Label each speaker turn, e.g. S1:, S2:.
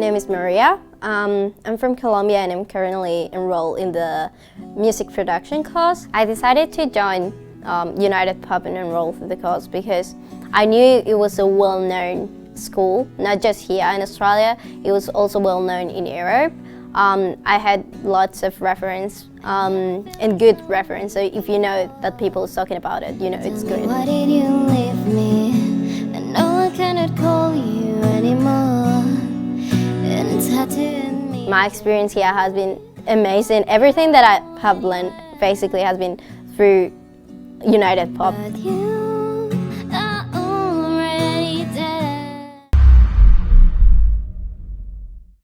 S1: name is Maria. I'm from Colombia and I'm currently enrolled in the music production course. I decided to join United Pop and enroll for the course because I knew it was a well-known school, not just here in Australia, it was also well-known in Europe. I had lots of reference and good reference, so if you know that people are talking about it, you know it's good.
S2: Why did you leave me? I know I cannot call you anymore. And tattooing me.
S1: My experience here has been amazing. Everything that I have learned basically has been through United Pop.
S2: But you